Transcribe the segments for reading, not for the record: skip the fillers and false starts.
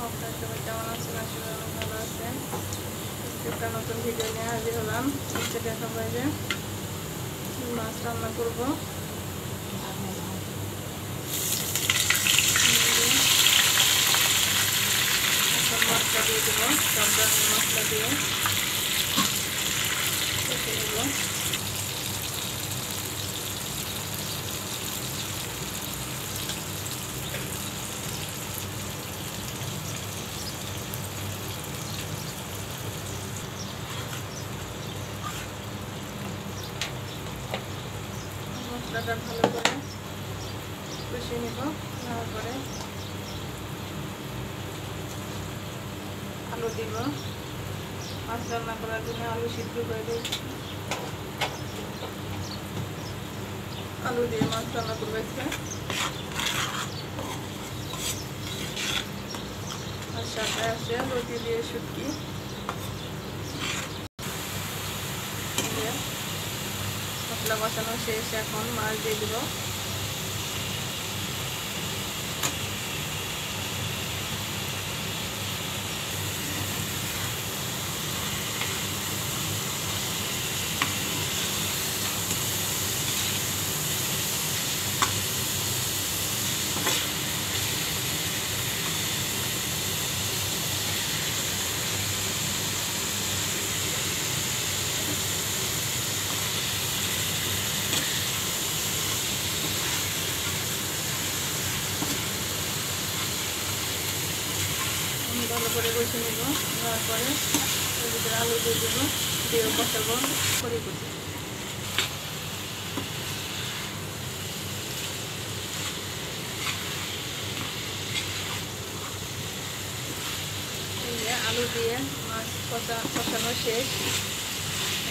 আপনারা সবাই কেমন আছেন? আসলে অনেক ভালো আছেন। একটা নতুন ভিডিও নিয়ে হাজির হলাম। আজকে দেখাবো যে মাছ রান্না করবো। মশলা দিয়ে দেবো, সব ধরনের মশলা দিয়ে কষে নেবো। মশলাটা ভালো করে কষিয়ে নেব। নেওয়ার পরে আলু দিব। মাছ রান্না করার জন্য আলু সিদ্ধ করে দিয়েছি। আলু দিয়ে মাছ রান্না করবো। আর সাথে আছে রুটি দিয়ে শুটকি। মশলা কষানো শেষ, এখন মাছ দিয়ে দিব। ভালো করে কষে নেব। নেওয়ার পরে এর ভিতরে আলু দিয়ে দেবো, দিয়ে কষাবো করে কষে। আলু দিয়ে মাছ কষানো শেষ।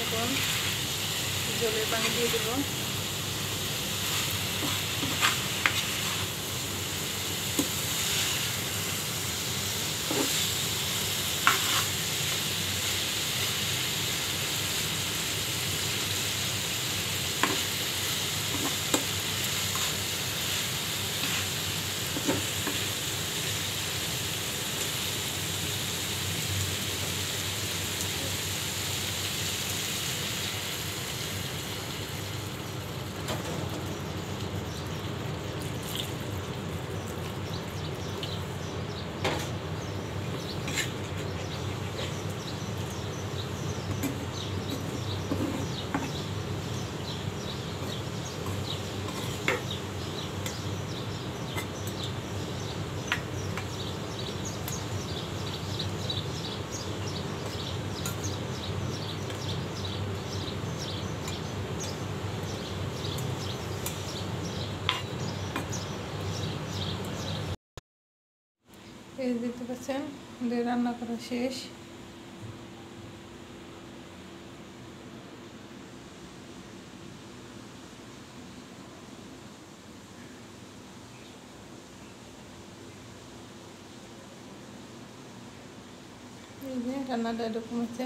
এখন জলের পানি দিয়ে দেবো। এই দেখতে পাচ্ছেন রান্না করা শেষ। এই যে রান্নাটা এরকম হচ্ছে।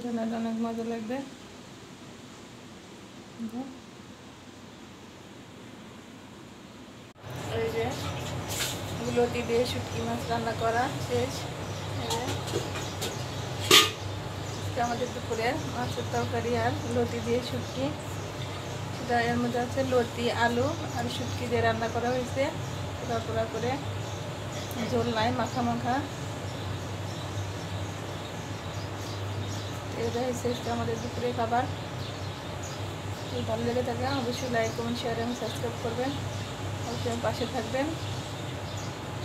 রান্নাটা অনেক মজা লাগবে। এই যে লতি দিয়ে শুটকি মাছ রান্না করা শেষ। আমাদের দুপুরের মাছের তরকারি আর লতি দিয়ে শুটকি, সেটা এর মধ্যে আছে লতি, আলু আর শুটকি দিয়ে রান্না করা হয়েছে। পোড়া করে, ঝোল নাই, মাখা মাখা। এটা হচ্ছে আমাদের দুপুরে খাবার। ভালো লেগে থাকে অবশ্যই লাইক, কমেন্ট, শেয়ার এবং সাবস্ক্রাইব করবেন। অবশ্যই পাশে থাকবেন।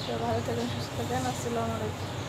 সবাই ভালো থাকবেন, সুস্থ থাকবেন। আসসালামু আলাইকুম।